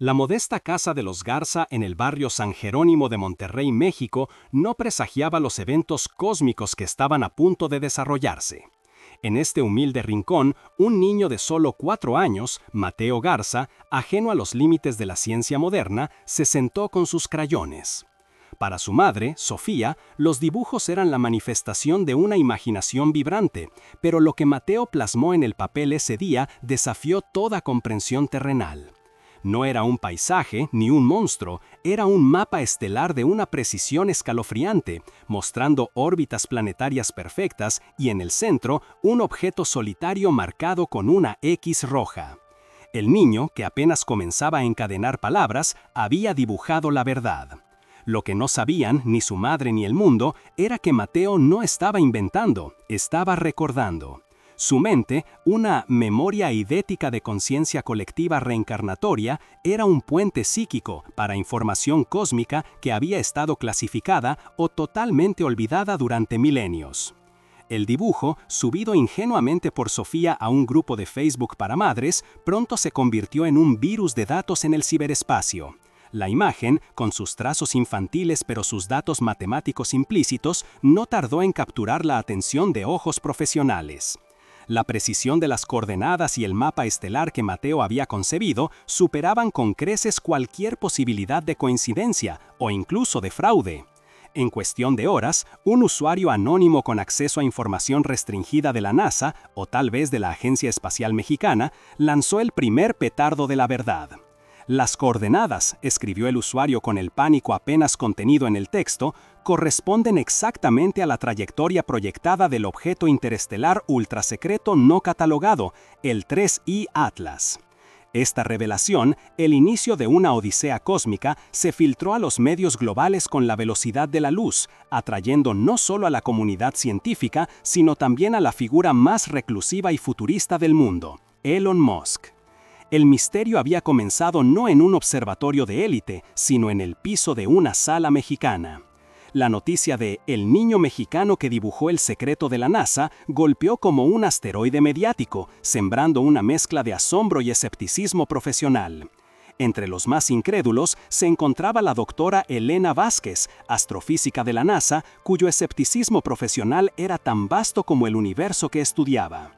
La modesta casa de los Garza en el barrio San Jerónimo de Monterrey, México, no presagiaba los eventos cósmicos que estaban a punto de desarrollarse. En este humilde rincón, un niño de solo 4 años, Mateo Garza, ajeno a los límites de la ciencia moderna, se sentó con sus crayones. Para su madre, Sofía, los dibujos eran la manifestación de una imaginación vibrante, pero lo que Mateo plasmó en el papel ese día desafió toda comprensión terrenal. No era un paisaje ni un monstruo, era un mapa estelar de una precisión escalofriante, mostrando órbitas planetarias perfectas y en el centro un objeto solitario marcado con una X roja. El niño, que apenas comenzaba a encadenar palabras, había dibujado la verdad. Lo que no sabían ni su madre ni el mundo era que Mateo no estaba inventando, estaba recordando. Su mente, una memoria eidética de conciencia colectiva reencarnatoria, era un puente psíquico para información cósmica que había estado clasificada o totalmente olvidada durante milenios. El dibujo, subido ingenuamente por Sofía a un grupo de Facebook para madres, pronto se convirtió en un virus de datos en el ciberespacio. La imagen, con sus trazos infantiles pero sus datos matemáticos implícitos, no tardó en capturar la atención de ojos profesionales. La precisión de las coordenadas y el mapa estelar que Mateo había concebido superaban con creces cualquier posibilidad de coincidencia o incluso de fraude. En cuestión de horas, un usuario anónimo con acceso a información restringida de la NASA, o tal vez de la Agencia Espacial Mexicana, lanzó el primer petardo de la verdad. Las coordenadas, escribió el usuario con el pánico apenas contenido en el texto, corresponden exactamente a la trayectoria proyectada del objeto interestelar ultrasecreto no catalogado, el 3I Atlas. Esta revelación, el inicio de una odisea cósmica, se filtró a los medios globales con la velocidad de la luz, atrayendo no solo a la comunidad científica, sino también a la figura más reclusiva y futurista del mundo, Elon Musk. El misterio había comenzado no en un observatorio de élite, sino en el piso de una sala mexicana. La noticia de el niño mexicano que dibujó el secreto de la NASA golpeó como un asteroide mediático, sembrando una mezcla de asombro y escepticismo profesional. Entre los más incrédulos se encontraba la doctora Elena Vázquez, astrofísica de la NASA, cuyo escepticismo profesional era tan vasto como el universo que estudiaba.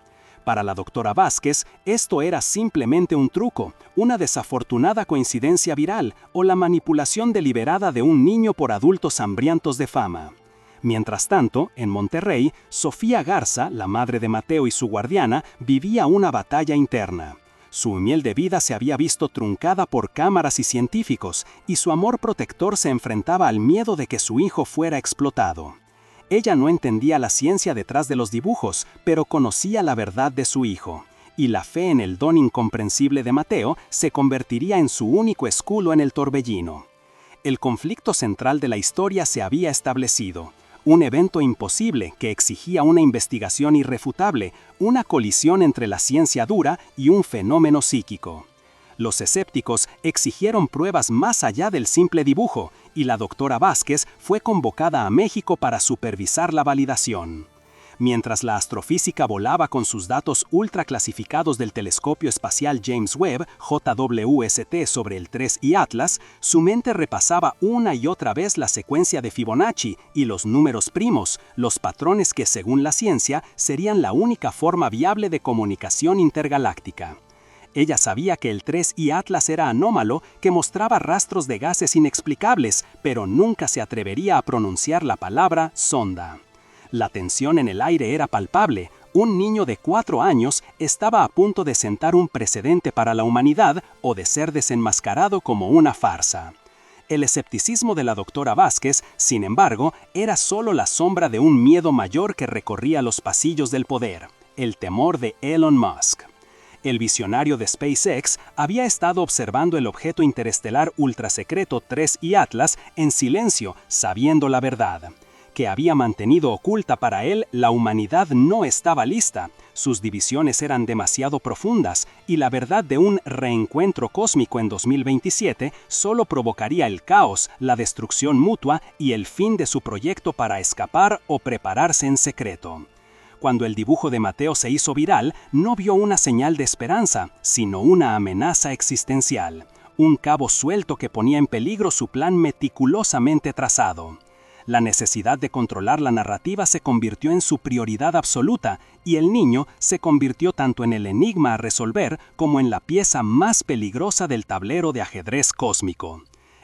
Para la doctora Vázquez, esto era simplemente un truco, una desafortunada coincidencia viral o la manipulación deliberada de un niño por adultos hambrientos de fama. Mientras tanto, en Monterrey, Sofía Garza, la madre de Mateo y su guardiana, vivía una batalla interna. Su humilde vida se había visto truncada por cámaras y científicos, y su amor protector se enfrentaba al miedo de que su hijo fuera explotado. Ella no entendía la ciencia detrás de los dibujos, pero conocía la verdad de su hijo, y la fe en el don incomprensible de Mateo se convertiría en su único escudo en el torbellino. El conflicto central de la historia se había establecido, un evento imposible que exigía una investigación irrefutable, una colisión entre la ciencia dura y un fenómeno psíquico. Los escépticos exigieron pruebas más allá del simple dibujo, y la doctora Vázquez fue convocada a México para supervisar la validación. Mientras la astrofísica volaba con sus datos ultraclasificados del telescopio espacial James Webb, JWST, sobre el 3I Atlas, su mente repasaba una y otra vez la secuencia de Fibonacci y los números primos, los patrones que, según la ciencia, serían la única forma viable de comunicación intergaláctica. Ella sabía que el 3I Atlas era anómalo, que mostraba rastros de gases inexplicables, pero nunca se atrevería a pronunciar la palabra sonda. La tensión en el aire era palpable. Un niño de 4 años estaba a punto de sentar un precedente para la humanidad o de ser desenmascarado como una farsa. El escepticismo de la doctora Vázquez, sin embargo, era solo la sombra de un miedo mayor que recorría los pasillos del poder, el temor de Elon Musk. El visionario de SpaceX había estado observando el objeto interestelar ultrasecreto 3I Atlas en silencio, sabiendo la verdad. Que había mantenido oculta para él, la humanidad no estaba lista, sus divisiones eran demasiado profundas, y la verdad de un reencuentro cósmico en 2027 solo provocaría el caos, la destrucción mutua y el fin de su proyecto para escapar o prepararse en secreto. Cuando el dibujo de Mateo se hizo viral, no vio una señal de esperanza, sino una amenaza existencial. un cabo suelto que ponía en peligro su plan meticulosamente trazado. La necesidad de controlar la narrativa se convirtió en su prioridad absoluta y el niño se convirtió tanto en el enigma a resolver como en la pieza más peligrosa del tablero de ajedrez cósmico.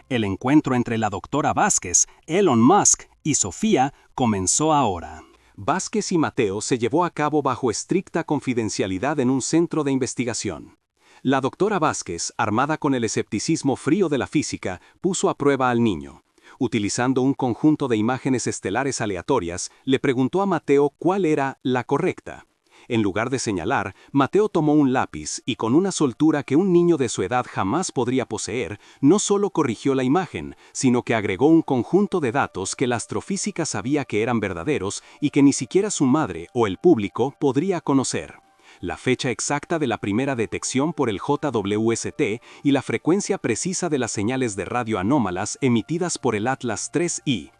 El encuentro entre la doctora Vázquez, Elon Musk y Sofía comenzó ahora. Vázquez y Mateo se llevó a cabo bajo estricta confidencialidad en un centro de investigación. La doctora Vázquez, armada con el escepticismo frío de la física, puso a prueba al niño. Utilizando un conjunto de imágenes estelares aleatorias, le preguntó a Mateo cuál era la correcta. En lugar de señalar, Mateo tomó un lápiz y con una soltura que un niño de su edad jamás podría poseer, no solo corrigió la imagen, sino que agregó un conjunto de datos que la astrofísica sabía que eran verdaderos y que ni siquiera su madre o el público podría conocer. La fecha exacta de la primera detección por el JWST y la frecuencia precisa de las señales de radio anómalas emitidas por el Atlas 3I.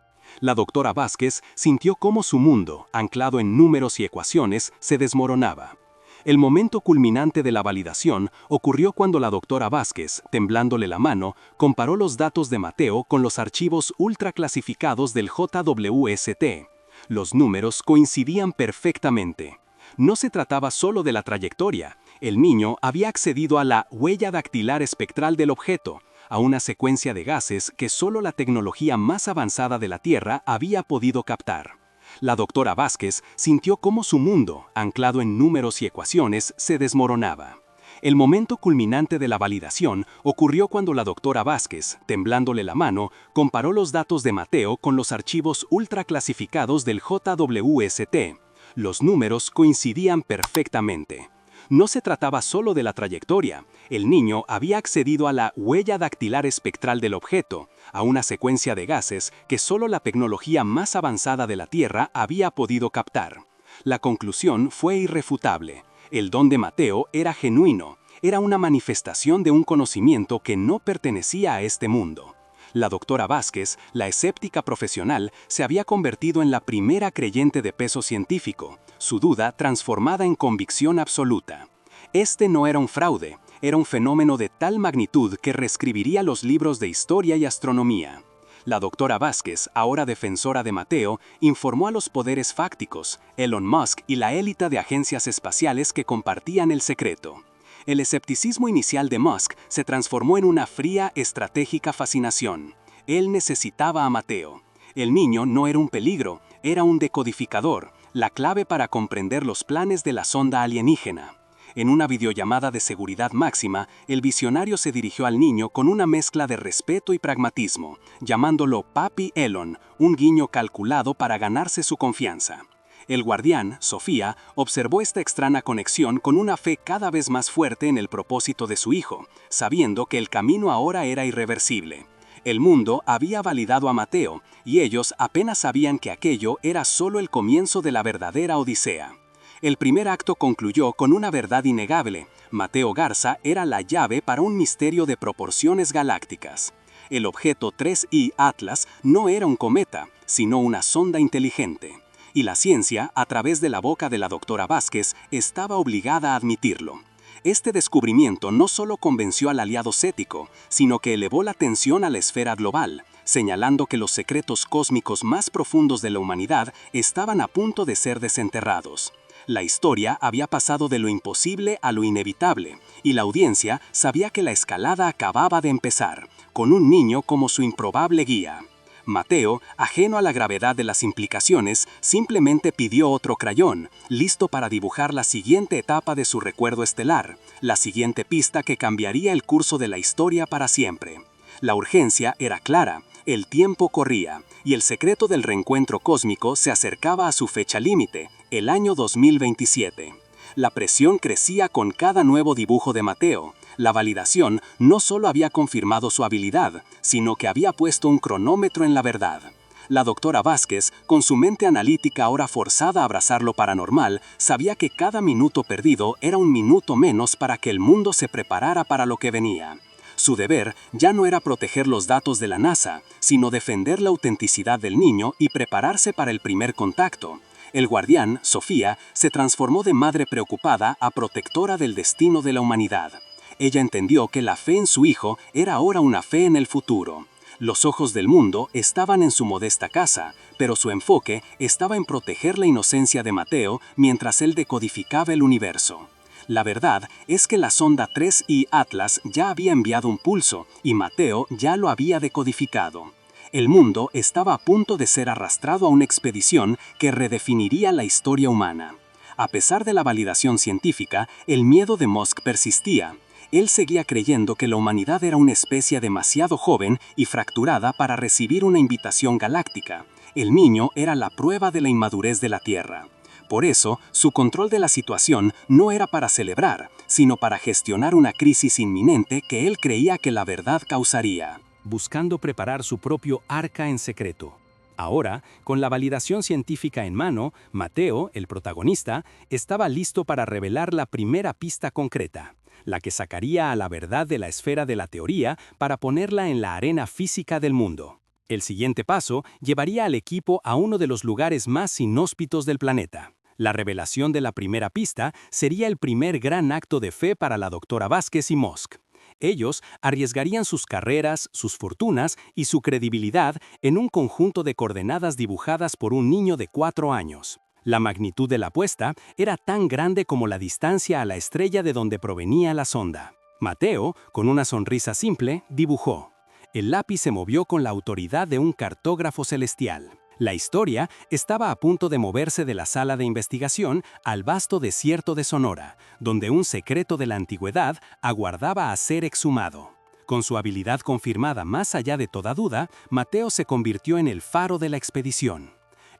La doctora Vázquez sintió cómo su mundo, anclado en números y ecuaciones, se desmoronaba. El momento culminante de la validación ocurrió cuando la doctora Vázquez, temblándole la mano, comparó los datos de Mateo con los archivos ultraclasificados del JWST. Los números coincidían perfectamente. No se trataba solo de la trayectoria. El niño había accedido a la huella dactilar espectral del objeto, a una secuencia de gases que solo la tecnología más avanzada de la Tierra había podido captar. La doctora Vázquez sintió cómo su mundo, anclado en números y ecuaciones, se desmoronaba. El momento culminante de la validación ocurrió cuando la doctora Vázquez, temblándole la mano, comparó los datos de Mateo con los archivos ultraclasificados del JWST. Los números coincidían perfectamente. No se trataba solo de la trayectoria. El niño había accedido a la huella dactilar espectral del objeto, a una secuencia de gases que solo la tecnología más avanzada de la Tierra había podido captar. La conclusión fue irrefutable. El don de Mateo era genuino, era una manifestación de un conocimiento que no pertenecía a este mundo. La doctora Vázquez, la escéptica profesional, se había convertido en la primera creyente de peso científico, su duda transformada en convicción absoluta. Este no era un fraude, era un fenómeno de tal magnitud que reescribiría los libros de historia y astronomía. La doctora Vázquez, ahora defensora de Mateo, informó a los poderes fácticos, Elon Musk y la élite de agencias espaciales que compartían el secreto. El escepticismo inicial de Musk se transformó en una fría, estratégica fascinación. Él necesitaba a Mateo. El niño no era un peligro, era un decodificador, la clave para comprender los planes de la sonda alienígena. En una videollamada de seguridad máxima, el visionario se dirigió al niño con una mezcla de respeto y pragmatismo, llamándolo Papi Elon, un guiño calculado para ganarse su confianza. El guardián, Sofía, observó esta extraña conexión con una fe cada vez más fuerte en el propósito de su hijo, sabiendo que el camino ahora era irreversible. El mundo había validado a Mateo, y ellos apenas sabían que aquello era solo el comienzo de la verdadera odisea. El primer acto concluyó con una verdad innegable: Mateo Garza era la llave para un misterio de proporciones galácticas. El objeto 3I Atlas no era un cometa, sino una sonda inteligente. Y la ciencia, a través de la boca de la doctora Vázquez, estaba obligada a admitirlo. Este descubrimiento no solo convenció al aliado cético, sino que elevó la tensión a la esfera global, señalando que los secretos cósmicos más profundos de la humanidad estaban a punto de ser desenterrados. La historia había pasado de lo imposible a lo inevitable, y la audiencia sabía que la escalada acababa de empezar, con un niño como su improbable guía. Mateo, ajeno a la gravedad de las implicaciones, simplemente pidió otro crayón, listo para dibujar la siguiente etapa de su recuerdo estelar, la siguiente pista que cambiaría el curso de la historia para siempre. La urgencia era clara, el tiempo corría, y el secreto del reencuentro cósmico se acercaba a su fecha límite, el año 2027. La presión crecía con cada nuevo dibujo de Mateo. La validación no solo había confirmado su habilidad, sino que había puesto un cronómetro en la verdad. La doctora Vázquez, con su mente analítica ahora forzada a abrazar lo paranormal, sabía que cada minuto perdido era un minuto menos para que el mundo se preparara para lo que venía. Su deber ya no era proteger los datos de la NASA, sino defender la autenticidad del niño y prepararse para el primer contacto. El guardián, Sofía, se transformó de madre preocupada a protectora del destino de la humanidad. Ella entendió que la fe en su hijo era ahora una fe en el futuro. Los ojos del mundo estaban en su modesta casa, pero su enfoque estaba en proteger la inocencia de Mateo mientras él decodificaba el universo. La verdad es que la sonda 3I Atlas ya había enviado un pulso y Mateo ya lo había decodificado. El mundo estaba a punto de ser arrastrado a una expedición que redefiniría la historia humana. A pesar de la validación científica, el miedo de Musk persistía. Él seguía creyendo que la humanidad era una especie demasiado joven y fracturada para recibir una invitación galáctica. El niño era la prueba de la inmadurez de la Tierra. Por eso, su control de la situación no era para celebrar, sino para gestionar una crisis inminente que él creía que la verdad causaría. Buscando preparar su propio arca en secreto. Ahora, con la validación científica en mano, Mateo, el protagonista, estaba listo para revelar la primera pista concreta, la que sacaría a la verdad de la esfera de la teoría para ponerla en la arena física del mundo. El siguiente paso llevaría al equipo a uno de los lugares más inhóspitos del planeta. La revelación de la primera pista sería el primer gran acto de fe para la doctora Vázquez y Musk. Ellos arriesgarían sus carreras, sus fortunas y su credibilidad en un conjunto de coordenadas dibujadas por un niño de 4 años. La magnitud de la apuesta era tan grande como la distancia a la estrella de donde provenía la sonda. Mateo, con una sonrisa simple, dibujó. El lápiz se movió con la autoridad de un cartógrafo celestial. La historia estaba a punto de moverse de la sala de investigación al vasto desierto de Sonora, donde un secreto de la antigüedad aguardaba a ser exhumado. Con su habilidad confirmada más allá de toda duda, Mateo se convirtió en el faro de la expedición.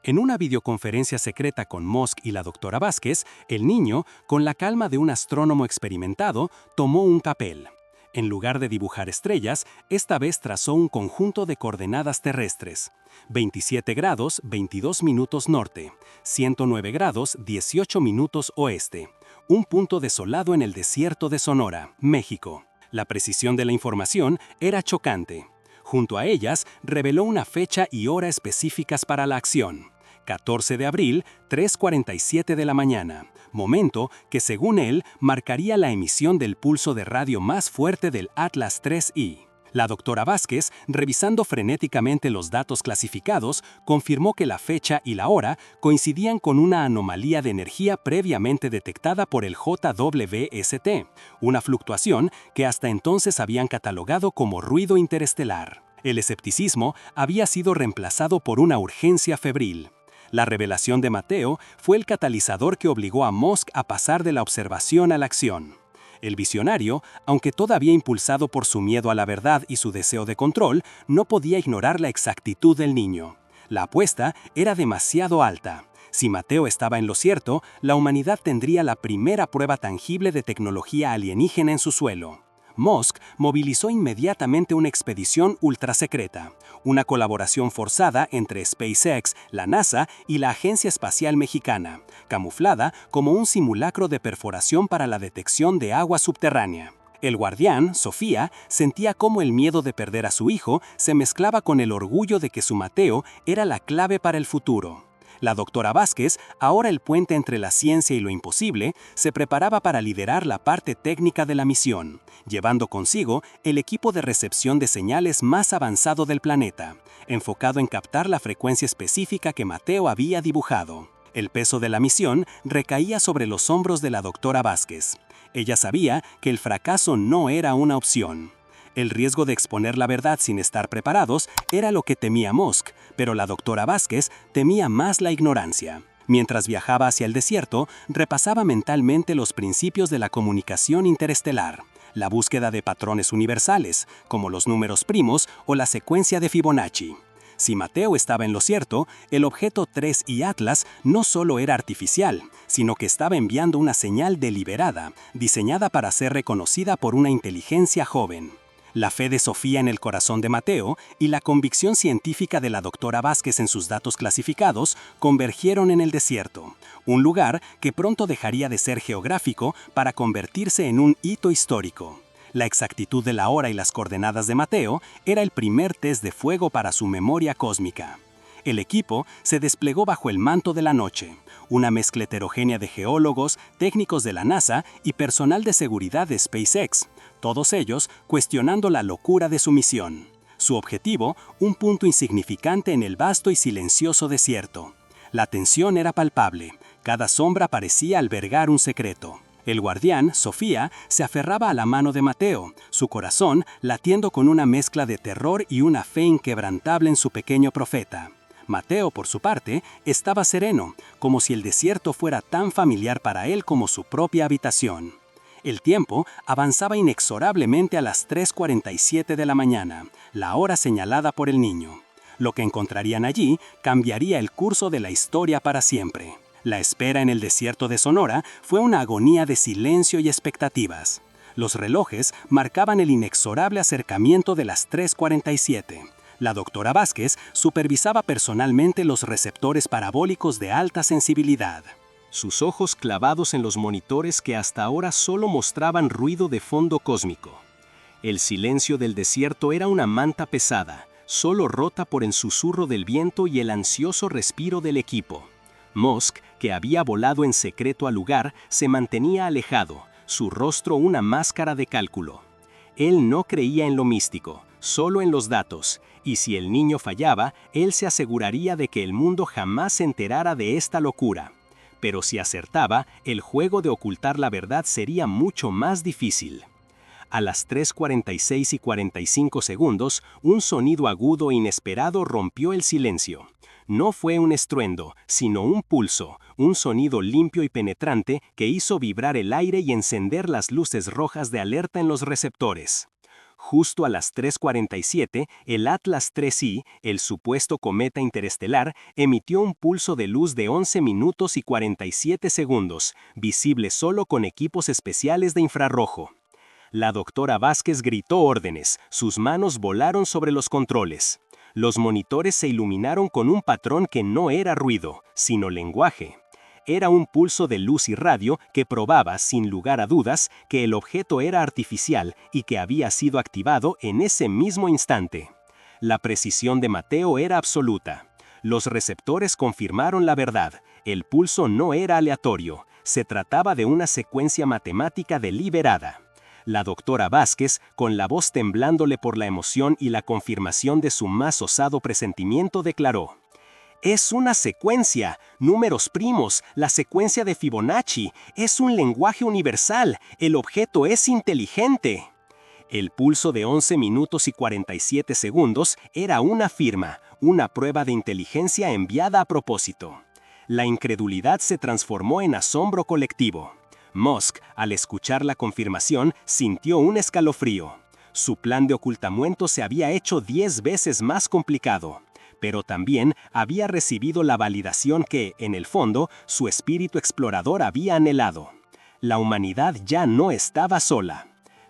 En una videoconferencia secreta con Musk y la doctora Vázquez, el niño, con la calma de un astrónomo experimentado, tomó un papel. En lugar de dibujar estrellas, esta vez trazó un conjunto de coordenadas terrestres. 27 grados, 22 minutos norte, 109 grados, 18 minutos oeste. Un punto desolado en el desierto de Sonora, México. La precisión de la información era chocante. Junto a ellas, reveló una fecha y hora específicas para la acción. 14 de abril, 3:47 de la mañana, momento que según él marcaría la emisión del pulso de radio más fuerte del Atlas 3I. La doctora Vázquez, revisando frenéticamente los datos clasificados, confirmó que la fecha y la hora coincidían con una anomalía de energía previamente detectada por el JWST, una fluctuación que hasta entonces habían catalogado como ruido interestelar. El escepticismo había sido reemplazado por una urgencia febril. La revelación de Mateo fue el catalizador que obligó a Musk a pasar de la observación a la acción. El visionario, aunque todavía impulsado por su miedo a la verdad y su deseo de control, no podía ignorar la exactitud del niño. La apuesta era demasiado alta. Si Mateo estaba en lo cierto, la humanidad tendría la primera prueba tangible de tecnología alienígena en su suelo. Musk movilizó inmediatamente una expedición ultrasecreta, una colaboración forzada entre SpaceX, la NASA y la Agencia Espacial Mexicana, camuflada como un simulacro de perforación para la detección de agua subterránea. El guardián, Sofía, sentía cómo el miedo de perder a su hijo se mezclaba con el orgullo de que su Mateo era la clave para el futuro. La doctora Vázquez, ahora el puente entre la ciencia y lo imposible, se preparaba para liderar la parte técnica de la misión, llevando consigo el equipo de recepción de señales más avanzado del planeta, enfocado en captar la frecuencia específica que Mateo había dibujado. El peso de la misión recaía sobre los hombros de la doctora Vázquez. Ella sabía que el fracaso no era una opción. El riesgo de exponer la verdad sin estar preparados era lo que temía Musk, pero la doctora Vázquez temía más la ignorancia. Mientras viajaba hacia el desierto, repasaba mentalmente los principios de la comunicación interestelar, la búsqueda de patrones universales, como los números primos o la secuencia de Fibonacci. Si Mateo estaba en lo cierto, el objeto 3I Atlas no solo era artificial, sino que estaba enviando una señal deliberada, diseñada para ser reconocida por una inteligencia joven. La fe de Sofía en el corazón de Mateo y la convicción científica de la doctora Vázquez en sus datos clasificados convergieron en el desierto, un lugar que pronto dejaría de ser geográfico para convertirse en un hito histórico. La exactitud de la hora y las coordenadas de Mateo era el primer test de fuego para su memoria cósmica. El equipo se desplegó bajo el manto de la noche, una mezcla heterogénea de geólogos, técnicos de la NASA y personal de seguridad de SpaceX, todos ellos cuestionando la locura de su misión. Su objetivo, un punto insignificante en el vasto y silencioso desierto. La tensión era palpable, cada sombra parecía albergar un secreto. El guardián, Sofía, se aferraba a la mano de Mateo, su corazón latiendo con una mezcla de terror y una fe inquebrantable en su pequeño profeta. Mateo, por su parte, estaba sereno, como si el desierto fuera tan familiar para él como su propia habitación. El tiempo avanzaba inexorablemente a las 3:47 de la mañana, la hora señalada por el niño. Lo que encontrarían allí cambiaría el curso de la historia para siempre. La espera en el desierto de Sonora fue una agonía de silencio y expectativas. Los relojes marcaban el inexorable acercamiento de las 3:47. La doctora Vázquez supervisaba personalmente los receptores parabólicos de alta sensibilidad. Sus ojos clavados en los monitores que hasta ahora solo mostraban ruido de fondo cósmico. El silencio del desierto era una manta pesada, solo rota por el susurro del viento y el ansioso respiro del equipo. Musk, que había volado en secreto al lugar, se mantenía alejado, su rostro una máscara de cálculo. Él no creía en lo místico, solo en los datos, y si el niño fallaba, él se aseguraría de que el mundo jamás se enterara de esta locura. Pero si acertaba, el juego de ocultar la verdad sería mucho más difícil. A las 3:46:45, un sonido agudo e inesperado rompió el silencio. No fue un estruendo, sino un pulso, un sonido limpio y penetrante que hizo vibrar el aire y encender las luces rojas de alerta en los receptores. Justo a las 3:47, el Atlas 3I, el supuesto cometa interestelar, emitió un pulso de luz de 11 minutos y 47 segundos, visible solo con equipos especiales de infrarrojo. La doctora Vázquez gritó órdenes, sus manos volaron sobre los controles. Los monitores se iluminaron con un patrón que no era ruido, sino lenguaje. Era un pulso de luz y radio que probaba, sin lugar a dudas, que el objeto era artificial y que había sido activado en ese mismo instante. La precisión de Mateo era absoluta. Los receptores confirmaron la verdad. El pulso no era aleatorio. Se trataba de una secuencia matemática deliberada. La doctora Vázquez, con la voz temblándole por la emoción y la confirmación de su más osado presentimiento, declaró: «Es una secuencia, números primos, la secuencia de Fibonacci, es un lenguaje universal, el objeto es inteligente». El pulso de 11 minutos y 47 segundos era una firma, una prueba de inteligencia enviada a propósito. La incredulidad se transformó en asombro colectivo. Musk, al escuchar la confirmación, sintió un escalofrío. Su plan de ocultamiento se había hecho 10 veces más complicado, pero también había recibido la validación que, en el fondo, su espíritu explorador había anhelado. La humanidad ya no estaba sola.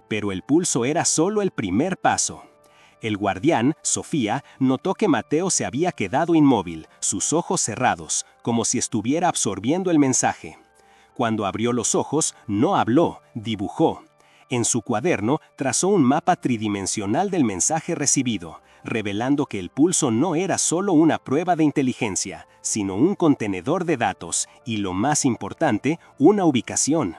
Pero el pulso era solo el primer paso. El guardián, Sofía, notó que Mateo se había quedado inmóvil, sus ojos cerrados, como si estuviera absorbiendo el mensaje. Cuando abrió los ojos, no habló, dibujó. En su cuaderno trazó un mapa tridimensional del mensaje recibido, revelando que el pulso no era solo una prueba de inteligencia, sino un contenedor de datos y, lo más importante, una ubicación.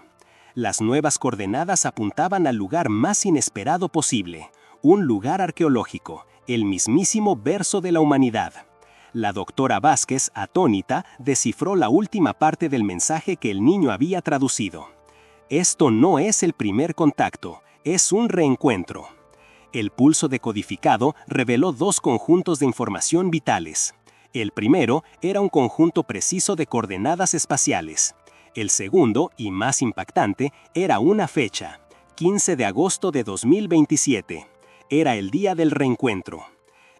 Las nuevas coordenadas apuntaban al lugar más inesperado posible, un lugar arqueológico, el mismísimo verso de la humanidad. La doctora Vázquez, atónita, descifró la última parte del mensaje que el niño había traducido. Esto no es el primer contacto, es un reencuentro. El pulso decodificado reveló dos conjuntos de información vitales. El primero era un conjunto preciso de coordenadas espaciales. El segundo, y más impactante, era una fecha, 15 de agosto de 2027. Era el día del reencuentro.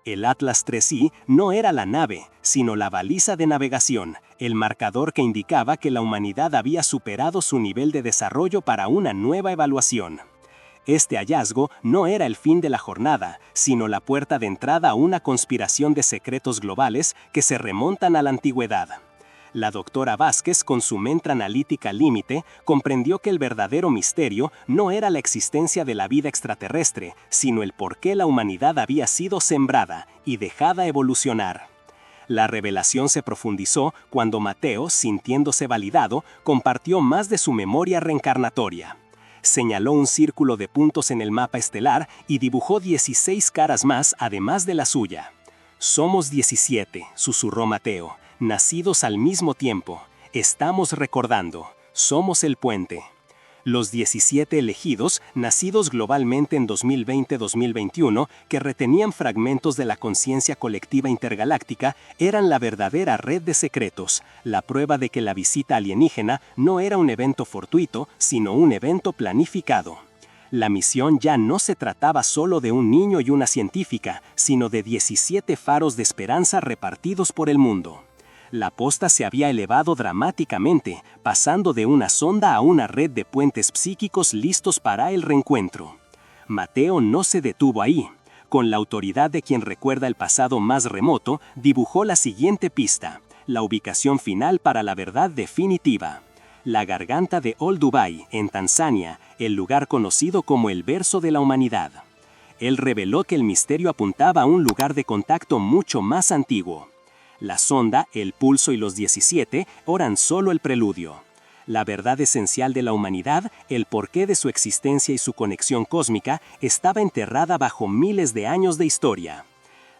El Atlas 3I no era la nave, sino la baliza de navegación, el marcador que indicaba que la humanidad había superado su nivel de desarrollo para una nueva evaluación. Este hallazgo no era el fin de la jornada, sino la puerta de entrada a una conspiración de secretos globales que se remontan a la antigüedad. La doctora Vázquez, con su mente analítica al límite, comprendió que el verdadero misterio no era la existencia de la vida extraterrestre, sino el por qué la humanidad había sido sembrada y dejada evolucionar. La revelación se profundizó cuando Mateo, sintiéndose validado, compartió más de su memoria reencarnatoria. Señaló un círculo de puntos en el mapa estelar y dibujó 16 caras más además de la suya. «Somos 17», susurró Mateo, «nacidos al mismo tiempo. Estamos recordando. Somos el puente». Los 17 elegidos, nacidos globalmente en 2020-2021, que retenían fragmentos de la conciencia colectiva intergaláctica, eran la verdadera red de secretos, la prueba de que la visita alienígena no era un evento fortuito, sino un evento planificado. La misión ya no se trataba solo de un niño y una científica, sino de 17 faros de esperanza repartidos por el mundo. La posta se había elevado dramáticamente, pasando de una sonda a una red de puentes psíquicos listos para el reencuentro. Mateo no se detuvo ahí. Con la autoridad de quien recuerda el pasado más remoto, dibujó la siguiente pista, la ubicación final para la verdad definitiva. La garganta de Old Dubai, en Tanzania, el lugar conocido como el verso de la humanidad. Él reveló que el misterio apuntaba a un lugar de contacto mucho más antiguo. La sonda, el pulso y los 17 eran solo el preludio. La verdad esencial de la humanidad, el porqué de su existencia y su conexión cósmica, estaba enterrada bajo miles de años de historia.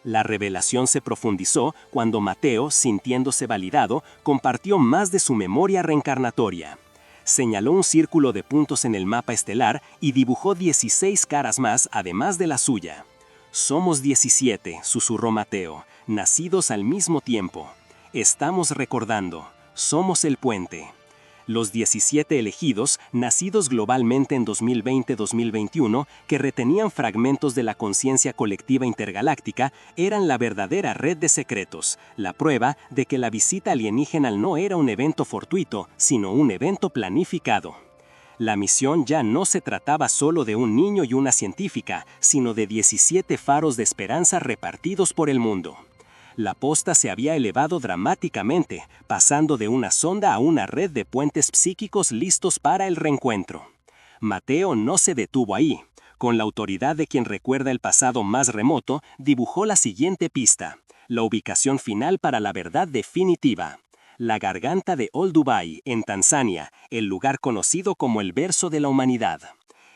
La revelación se profundizó cuando Mateo, sintiéndose validado, compartió más de su memoria reencarnatoria. Señaló un círculo de puntos en el mapa estelar y dibujó 16 caras más además de la suya. «Somos 17», susurró Mateo, «nacidos al mismo tiempo. Estamos recordando. Somos el puente». Los 17 elegidos, nacidos globalmente en 2020-2021, que retenían fragmentos de la conciencia colectiva intergaláctica, eran la verdadera red de secretos, la prueba de que la visita alienígena no era un evento fortuito, sino un evento planificado. La misión ya no se trataba solo de un niño y una científica, sino de 17 faros de esperanza repartidos por el mundo. La posta se había elevado dramáticamente, pasando de una sonda a una red de puentes psíquicos listos para el reencuentro. Mateo no se detuvo ahí. Con la autoridad de quien recuerda el pasado más remoto, dibujó la siguiente pista, la ubicación final para la verdad definitiva. La garganta de Old Dubai, en Tanzania, el lugar conocido como el verso de la humanidad.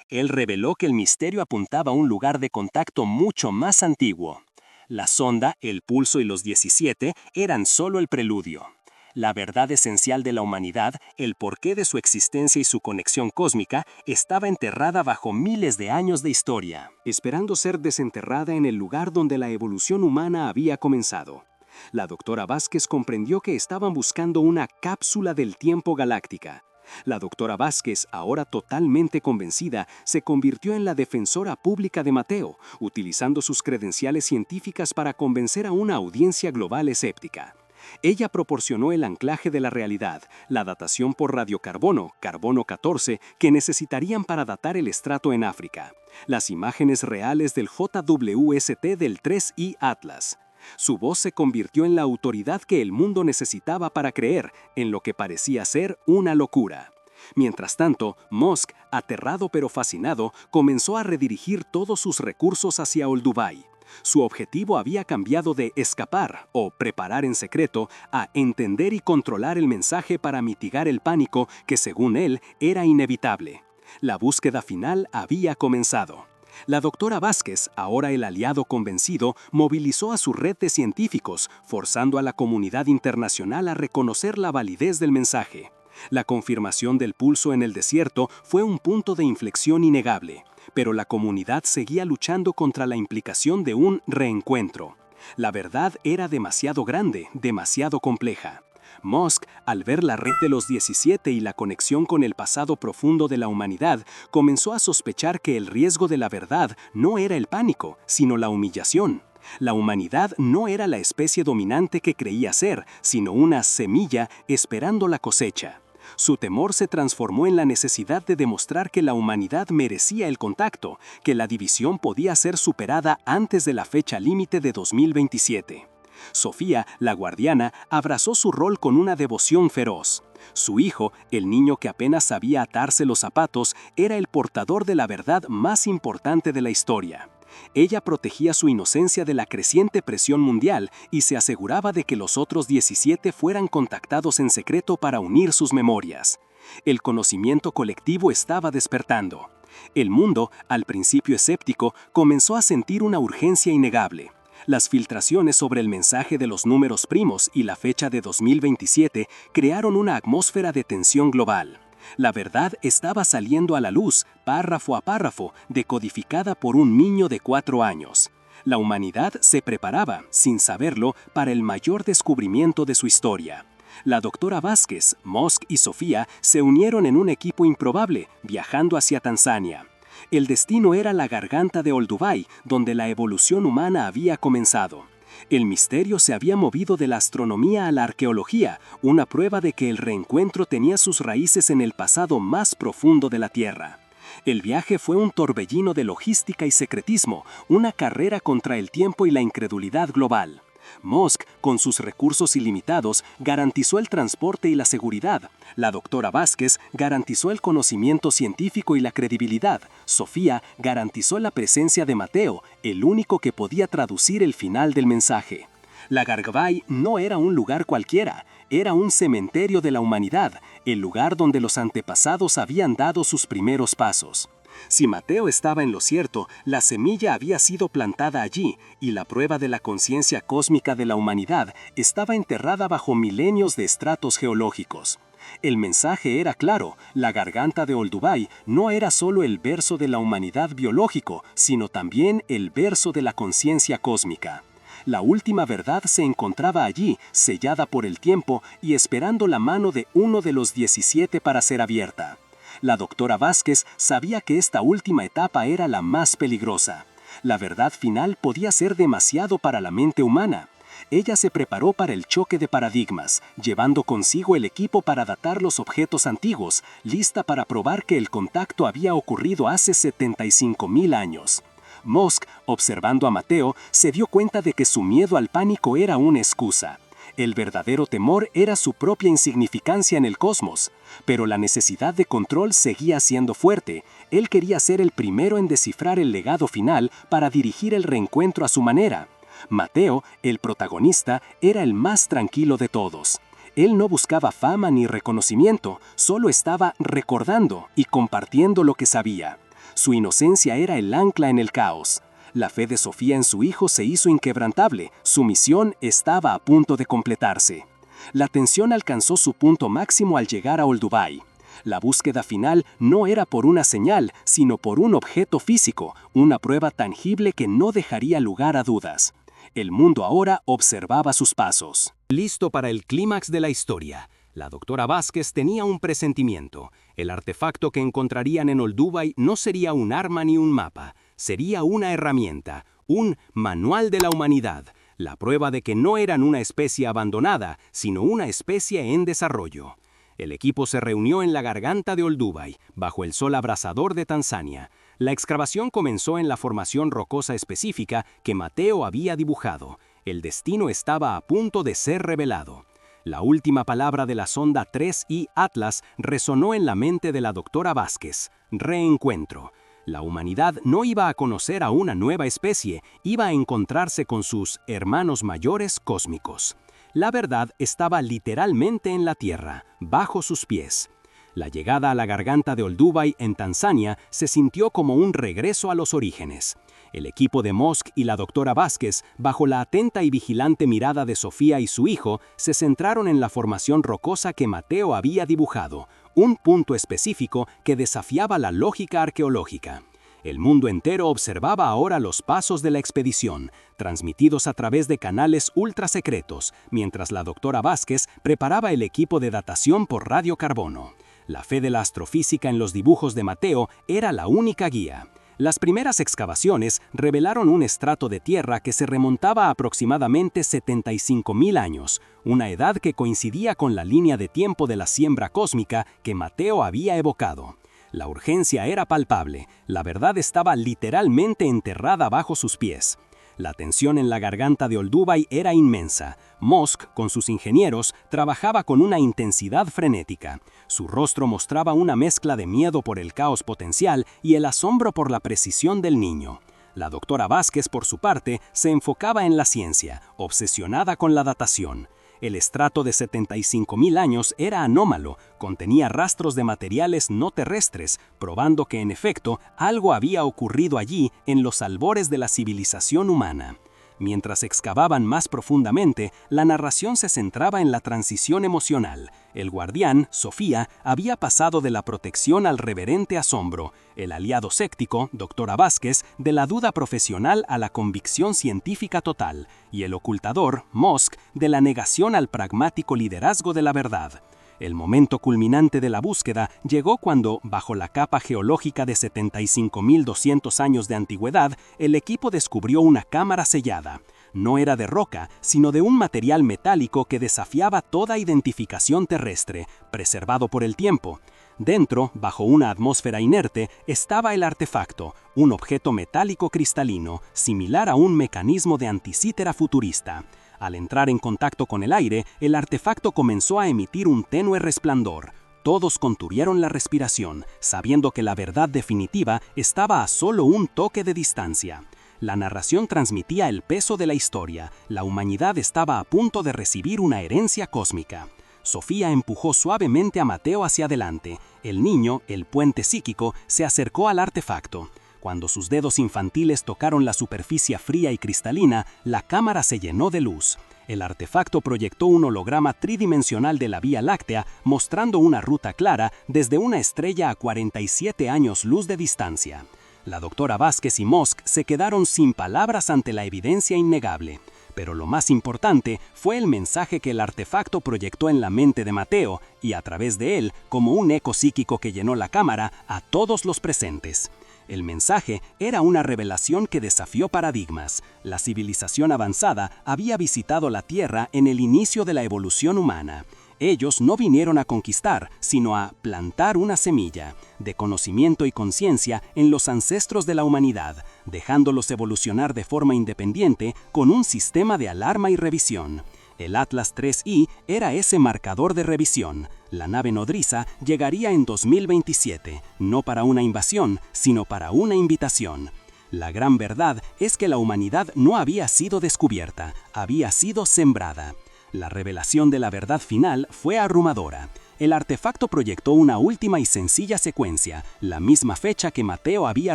Él reveló que el misterio apuntaba a un lugar de contacto mucho más antiguo. La sonda, el pulso y los 17 eran solo el preludio. La verdad esencial de la humanidad, el porqué de su existencia y su conexión cósmica, estaba enterrada bajo miles de años de historia, esperando ser desenterrada en el lugar donde la evolución humana había comenzado. La doctora Vázquez comprendió que estaban buscando una cápsula del tiempo galáctica. La doctora Vázquez, ahora totalmente convencida, se convirtió en la defensora pública de Mateo, utilizando sus credenciales científicas para convencer a una audiencia global escéptica. Ella proporcionó el anclaje de la realidad, la datación por radiocarbono, carbono 14, que necesitarían para datar el estrato en África, las imágenes reales del JWST del 3I Atlas. Su voz se convirtió en la autoridad que el mundo necesitaba para creer en lo que parecía ser una locura. Mientras tanto, Musk, aterrado pero fascinado, comenzó a redirigir todos sus recursos hacia Old Dubai. Su objetivo había cambiado de escapar o preparar en secreto a entender y controlar el mensaje para mitigar el pánico que, según él, era inevitable. La búsqueda final había comenzado. La doctora Vázquez, ahora el aliado convencido, movilizó a su red de científicos, forzando a la comunidad internacional a reconocer la validez del mensaje. La confirmación del pulso en el desierto fue un punto de inflexión innegable, pero la comunidad seguía luchando contra la implicación de un reencuentro. La verdad era demasiado grande, demasiado compleja. Musk, al ver la red de los 17 y la conexión con el pasado profundo de la humanidad, comenzó a sospechar que el riesgo de la verdad no era el pánico, sino la humillación. La humanidad no era la especie dominante que creía ser, sino una semilla esperando la cosecha. Su temor se transformó en la necesidad de demostrar que la humanidad merecía el contacto, que la división podía ser superada antes de la fecha límite de 2027. Sofía, la guardiana, abrazó su rol con una devoción feroz. Su hijo, el niño que apenas sabía atarse los zapatos, era el portador de la verdad más importante de la historia. Ella protegía su inocencia de la creciente presión mundial y se aseguraba de que los otros 17 fueran contactados en secreto para unir sus memorias. El conocimiento colectivo estaba despertando. El mundo, al principio escéptico, comenzó a sentir una urgencia innegable. Las filtraciones sobre el mensaje de los números primos y la fecha de 2027 crearon una atmósfera de tensión global. La verdad estaba saliendo a la luz, párrafo a párrafo, decodificada por un niño de 4 años. La humanidad se preparaba, sin saberlo, para el mayor descubrimiento de su historia. La doctora Vázquez, Mosk y Sofía se unieron en un equipo improbable, viajando hacia Tanzania. El destino era la garganta de Olduvai, donde la evolución humana había comenzado. El misterio se había movido de la astronomía a la arqueología, una prueba de que el reencuentro tenía sus raíces en el pasado más profundo de la Tierra. El viaje fue un torbellino de logística y secretismo, una carrera contra el tiempo y la incredulidad global. Mosk, con sus recursos ilimitados, garantizó el transporte y la seguridad. La doctora Vázquez garantizó el conocimiento científico y la credibilidad. Sofía garantizó la presencia de Mateo, el único que podía traducir el final del mensaje. La Gargavai no era un lugar cualquiera, era un cementerio de la humanidad, el lugar donde los antepasados habían dado sus primeros pasos. Si Mateo estaba en lo cierto, la semilla había sido plantada allí, y la prueba de la conciencia cósmica de la humanidad estaba enterrada bajo milenios de estratos geológicos. El mensaje era claro: la garganta de Olduvai no era solo el verso de la humanidad biológico, sino también el verso de la conciencia cósmica. La última verdad se encontraba allí, sellada por el tiempo y esperando la mano de uno de los 17 para ser abierta. La doctora Vázquez sabía que esta última etapa era la más peligrosa. La verdad final podía ser demasiado para la mente humana. Ella se preparó para el choque de paradigmas, llevando consigo el equipo para datar los objetos antiguos, lista para probar que el contacto había ocurrido hace 75.000 años. Mosk, observando a Mateo, se dio cuenta de que su miedo al pánico era una excusa. El verdadero temor era su propia insignificancia en el cosmos, pero la necesidad de control seguía siendo fuerte. Él quería ser el primero en descifrar el legado final para dirigir el reencuentro a su manera. Mateo, el protagonista, era el más tranquilo de todos. Él no buscaba fama ni reconocimiento, solo estaba recordando y compartiendo lo que sabía. Su inocencia era el ancla en el caos. La fe de Sofía en su hijo se hizo inquebrantable, su misión estaba a punto de completarse. La tensión alcanzó su punto máximo al llegar a Olduvai. La búsqueda final no era por una señal, sino por un objeto físico, una prueba tangible que no dejaría lugar a dudas. El mundo ahora observaba sus pasos. Listo para el clímax de la historia. La doctora Vázquez tenía un presentimiento. El artefacto que encontrarían en Olduvai no sería un arma ni un mapa, sería una herramienta, un manual de la humanidad, la prueba de que no eran una especie abandonada, sino una especie en desarrollo. El equipo se reunió en la garganta de Olduvai, bajo el sol abrasador de Tanzania. La excavación comenzó en la formación rocosa específica que Mateo había dibujado. El destino estaba a punto de ser revelado. La última palabra de la sonda 3I Atlas resonó en la mente de la doctora Vázquez: reencuentro. La humanidad no iba a conocer a una nueva especie, iba a encontrarse con sus hermanos mayores cósmicos. La verdad estaba literalmente en la Tierra, bajo sus pies. La llegada a la garganta de Olduvai en Tanzania se sintió como un regreso a los orígenes. El equipo de Mosk y la doctora Vázquez, bajo la atenta y vigilante mirada de Sofía y su hijo, se centraron en la formación rocosa que Mateo había dibujado, un punto específico que desafiaba la lógica arqueológica. El mundo entero observaba ahora los pasos de la expedición, transmitidos a través de canales ultrasecretos, mientras la doctora Vázquez preparaba el equipo de datación por radiocarbono. La fe de la astrofísica en los dibujos de Mateo era la única guía. Las primeras excavaciones revelaron un estrato de tierra que se remontaba a aproximadamente 75.000 años, una edad que coincidía con la línea de tiempo de la siembra cósmica que Mateo había evocado. La urgencia era palpable, la verdad estaba literalmente enterrada bajo sus pies. La tensión en la garganta de Olduvai era inmensa. Mosk, con sus ingenieros, trabajaba con una intensidad frenética. Su rostro mostraba una mezcla de miedo por el caos potencial y el asombro por la precisión del niño. La doctora Vázquez, por su parte, se enfocaba en la ciencia, obsesionada con la datación. El estrato de 75.000 años era anómalo, contenía rastros de materiales no terrestres, probando que en efecto algo había ocurrido allí en los albores de la civilización humana. Mientras excavaban más profundamente, la narración se centraba en la transición emocional. El guardián, Sofía, había pasado de la protección al reverente asombro, el aliado séptico, Dra. Vázquez, de la duda profesional a la convicción científica total, y el ocultador, Musk, de la negación al pragmático liderazgo de la verdad. El momento culminante de la búsqueda llegó cuando, bajo la capa geológica de 75.200 años de antigüedad, el equipo descubrió una cámara sellada. No era de roca, sino de un material metálico que desafiaba toda identificación terrestre, preservado por el tiempo. Dentro, bajo una atmósfera inerte, estaba el artefacto, un objeto metálico cristalino, similar a un mecanismo de anticítera futurista. Al entrar en contacto con el aire, el artefacto comenzó a emitir un tenue resplandor. Todos contuvieron la respiración, sabiendo que la verdad definitiva estaba a solo un toque de distancia. La narración transmitía el peso de la historia. La humanidad estaba a punto de recibir una herencia cósmica. Sofía empujó suavemente a Mateo hacia adelante. El niño, el puente psíquico, se acercó al artefacto. Cuando sus dedos infantiles tocaron la superficie fría y cristalina, la cámara se llenó de luz. El artefacto proyectó un holograma tridimensional de la Vía Láctea, mostrando una ruta clara desde una estrella a 47 años luz de distancia. La doctora Vázquez y Musk se quedaron sin palabras ante la evidencia innegable. Pero lo más importante fue el mensaje que el artefacto proyectó en la mente de Mateo y a través de él, como un eco psíquico que llenó la cámara, a todos los presentes. El mensaje era una revelación que desafió paradigmas. La civilización avanzada había visitado la Tierra en el inicio de la evolución humana. Ellos no vinieron a conquistar, sino a plantar una semilla de conocimiento y conciencia en los ancestros de la humanidad, dejándolos evolucionar de forma independiente con un sistema de alarma y revisión. El Atlas 3I era ese marcador de revisión. La nave nodriza llegaría en 2027, no para una invasión, sino para una invitación. La gran verdad es que la humanidad no había sido descubierta, había sido sembrada. La revelación de la verdad final fue abrumadora. El artefacto proyectó una última y sencilla secuencia, la misma fecha que Mateo había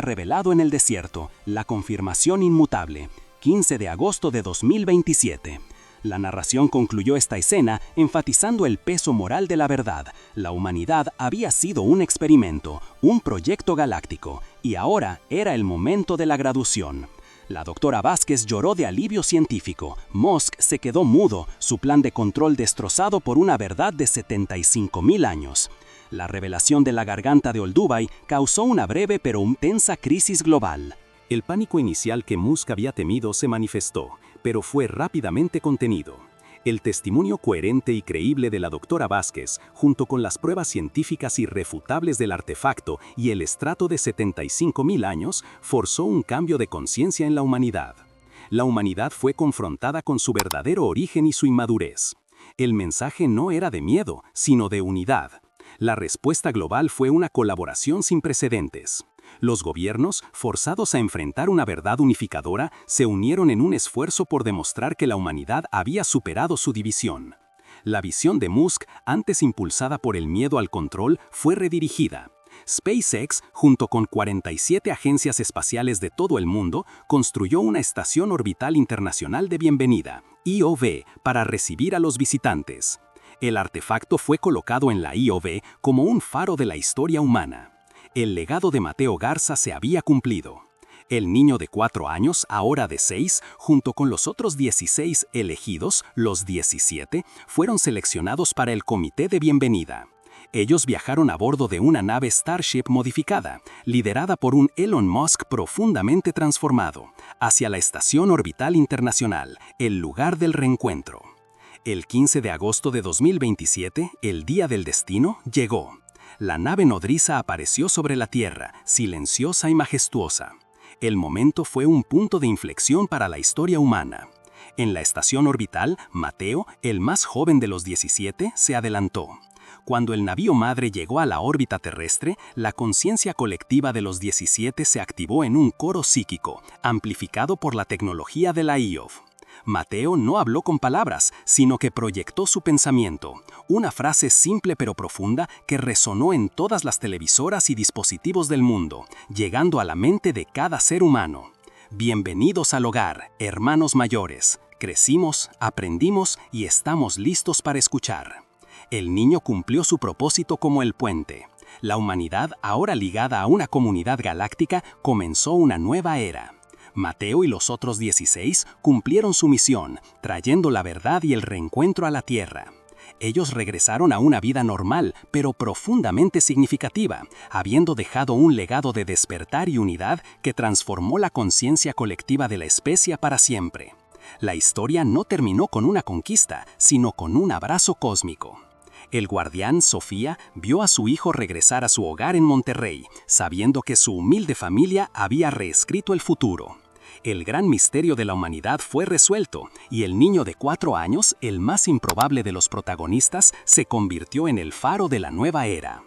revelado en el desierto, la confirmación inmutable, 15 de agosto de 2027. La narración concluyó esta escena enfatizando el peso moral de la verdad. La humanidad había sido un experimento, un proyecto galáctico, y ahora era el momento de la graduación. La doctora Vázquez lloró de alivio científico. Musk se quedó mudo, su plan de control destrozado por una verdad de 75.000 años. La revelación de la garganta de Olduvai causó una breve pero intensa crisis global. El pánico inicial que Musk había temido se manifestó, pero fue rápidamente contenido. El testimonio coherente y creíble de la doctora Vázquez, junto con las pruebas científicas irrefutables del artefacto y el estrato de 75.000 años, forzó un cambio de conciencia en la humanidad. La humanidad fue confrontada con su verdadero origen y su inmadurez. El mensaje no era de miedo, sino de unidad. La respuesta global fue una colaboración sin precedentes. Los gobiernos, forzados a enfrentar una verdad unificadora, se unieron en un esfuerzo por demostrar que la humanidad había superado su división. La visión de Musk, antes impulsada por el miedo al control, fue redirigida. SpaceX, junto con 47 agencias espaciales de todo el mundo, construyó una estación orbital internacional de bienvenida, IOV, para recibir a los visitantes. El artefacto fue colocado en la IOV como un faro de la historia humana. El legado de Mateo Garza se había cumplido. El niño de 4 años, ahora de 6, junto con los otros 16 elegidos, los 17, fueron seleccionados para el comité de bienvenida. Ellos viajaron a bordo de una nave Starship modificada, liderada por un Elon Musk profundamente transformado, hacia la Estación Orbital Internacional, el lugar del reencuentro. El 15 de agosto de 2027, el día del destino, llegó. La nave nodriza apareció sobre la Tierra, silenciosa y majestuosa. El momento fue un punto de inflexión para la historia humana. En la estación orbital, Mateo, el más joven de los 17, se adelantó. Cuando el navío madre llegó a la órbita terrestre, la conciencia colectiva de los 17 se activó en un coro psíquico, amplificado por la tecnología de la IOV. Mateo no habló con palabras, sino que proyectó su pensamiento, una frase simple pero profunda que resonó en todas las televisoras y dispositivos del mundo, llegando a la mente de cada ser humano. Bienvenidos al hogar, hermanos mayores. Crecimos, aprendimos y estamos listos para escuchar. El niño cumplió su propósito como el puente. La humanidad, ahora ligada a una comunidad galáctica, comenzó una nueva era. Mateo y los otros 16 cumplieron su misión, trayendo la verdad y el reencuentro a la Tierra. Ellos regresaron a una vida normal, pero profundamente significativa, habiendo dejado un legado de despertar y unidad que transformó la conciencia colectiva de la especie para siempre. La historia no terminó con una conquista, sino con un abrazo cósmico. El guardián, Sofía, vio a su hijo regresar a su hogar en Monterrey, sabiendo que su humilde familia había reescrito el futuro. El gran misterio de la humanidad fue resuelto, y el niño de 4 años, el más improbable de los protagonistas, se convirtió en el faro de la nueva era.